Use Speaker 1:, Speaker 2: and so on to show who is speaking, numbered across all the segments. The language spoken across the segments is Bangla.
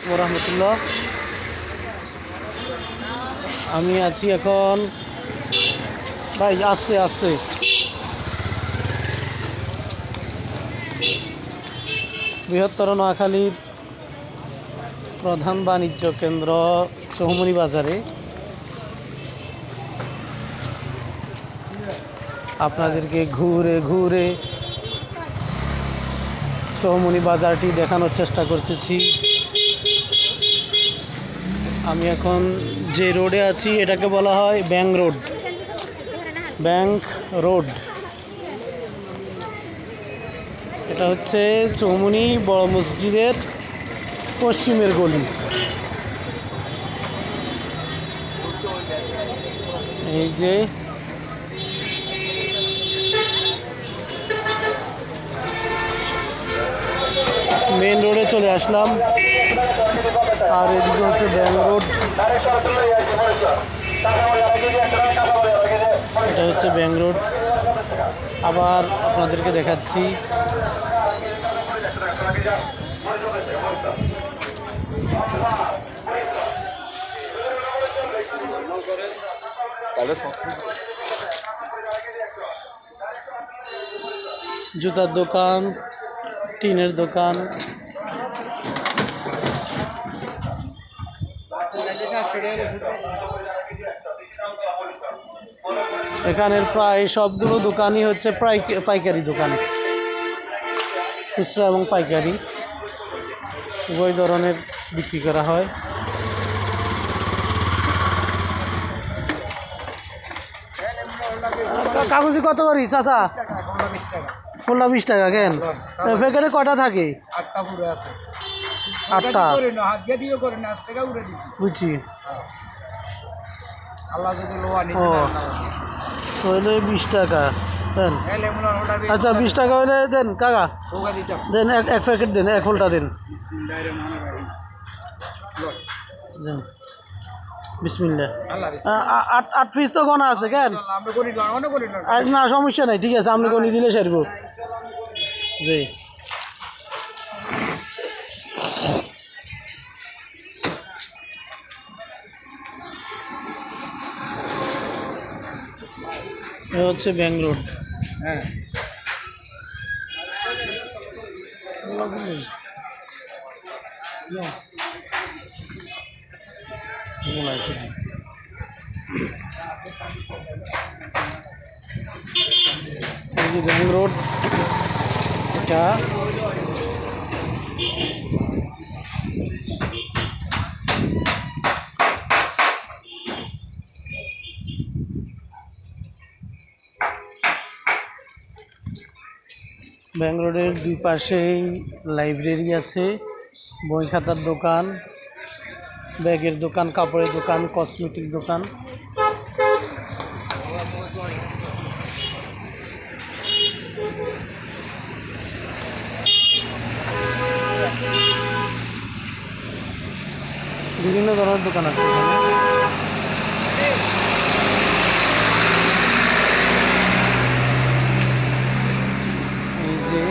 Speaker 1: ওয়া রাহমাতুল্লাহ। আমি আছি এখন ভাই আস্তে আস্তে বৃহত্তর নোয়াখালীর প্রধান বাণিজ্য কেন্দ্র চৌমুহনী বাজারে আপনাদেরকে ঘুরে ঘুরে চৌমুহনী বাজারটি দেখানোর চেষ্টা করতেছি। আমি এখন যে রোডে আছি এটাকে বলা হয় ব্যাংক রোড। ব্যাংক রোড এটা হচ্ছে চৌমুহনী বড় মসজিদের পশ্চিমের গলি। এই যে মেন রোডে চলে আসলাম, আর এদিকে হচ্ছে ব্যাংক রোড। এটা হচ্ছে ব্যাংক রোড। আবার আপনাদেরকে দেখাচ্ছি জুতার দোকান, টিনের দোকান। এখানের প্রায় সবগুলো দোকানই হচ্ছে পাইকারি দোকান, খুচরা এবং পাইকারি উভয় ধরনের বিক্রি করা হয়। কাগজি কত করি চাচা? 15-20 টাকা। কেন প্যাকেটে কটা থাকে? 8টা। বুঝছি। ও হইলে 20 টাকা দেন। আচ্ছা 20 টাকা হইলে দেন কাকা, দেন এক প্যাকেট দেন, এক ফুলটা দেন। দেন বিসমিল্লাহ। 8 পিস তো গোনা আছে। কেন না সমস্যা নাই, ঠিক আছে আপনি গনি দিলে সারব। জি এ হচ্ছে ব্যাংক রোড। হ্যাঁ ব্যাংক রোড এটা। ব্যাংক রোডের দুই পাশেই লাইব্রেরি আছে, বই খাতার দোকান, ব্যাগের দোকান, কাপড়ের দোকান, কসমেটিক দোকান। বিভিন্ন ধরনের দোকান আছে এখানে। এই যে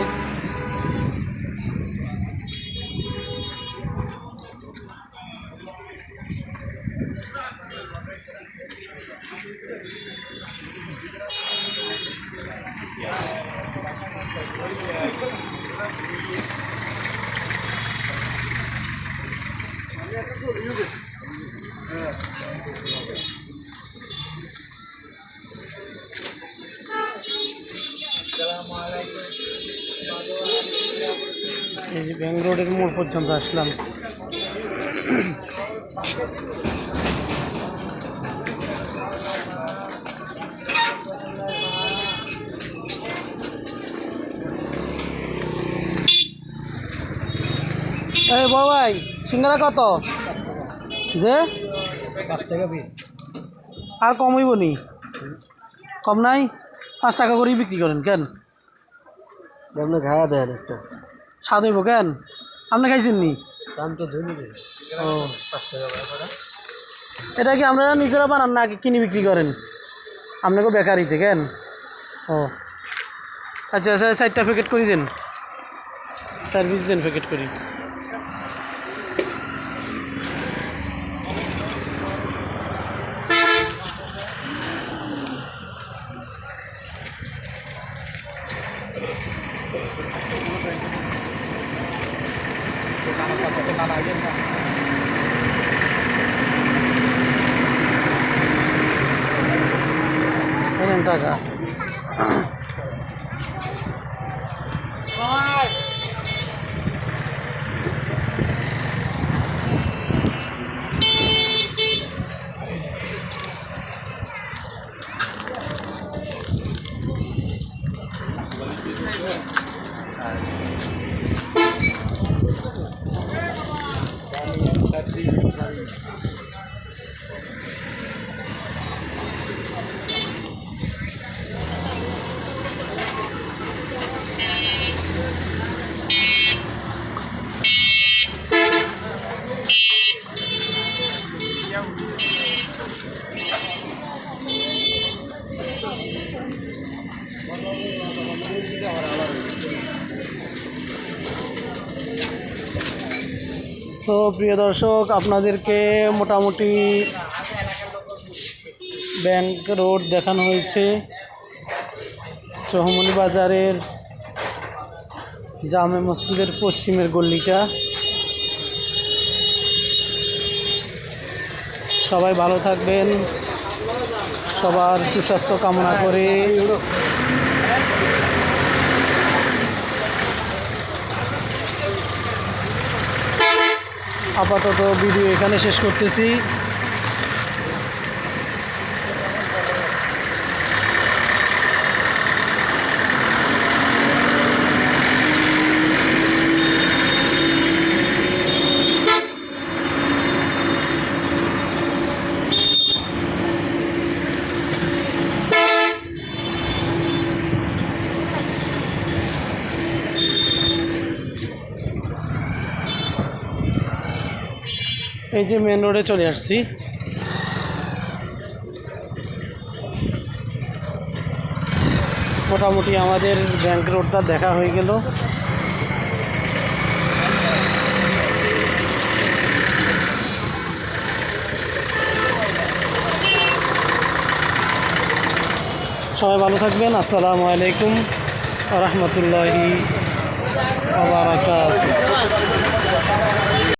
Speaker 1: এই যে ব্যাংক রোডের মোড় পর্যন্ত আসলাম। এই বাবাই সিঙ্গারা কত যে? 5 টাকা পিস। আর কম হইব নি? কম নাই? 5 টাকা করেই বিক্রি করেন কেন? আপনি খাওয়া দেন একটা স্বাদ হইব কেন? আপনি খাইছেন নি? দাম তো ধরে দিন। ও 5 টাকা। এটা কি আপনারা নিজেরা বানান না কিনে বিক্রি করেন? আপনাকে বেকারিতে কেন? ও আচ্ছা আচ্ছা 4টা প্যাকেট করে দেন, সার্ভিস দেন প্যাকেট করি। এই নেন টাকা। তো প্রিয় দর্শক, আপনাদেরকে মোটামুটি ব্যাংক রোড দেখানো হয়েছে। চৌমনি বাজারের জামে মসজিদের পশ্চিমের গল্লিটা। সবাই ভালো থাকবেন, সবার সুস্বাস্থ্য কামনা করে আপাতত ভিডিও এখানে শেষ করতেছি। এই যে মেন রোডে চলে আসছি। মোটামুটি আমাদের ব্যাংক রোডটা দেখা হয়ে গেল। সবাই ভালো থাকবেন। আসসালামু আলাইকুম ওয়া রাহমাতুল্লাহি ওয়া বারাকাতুহু।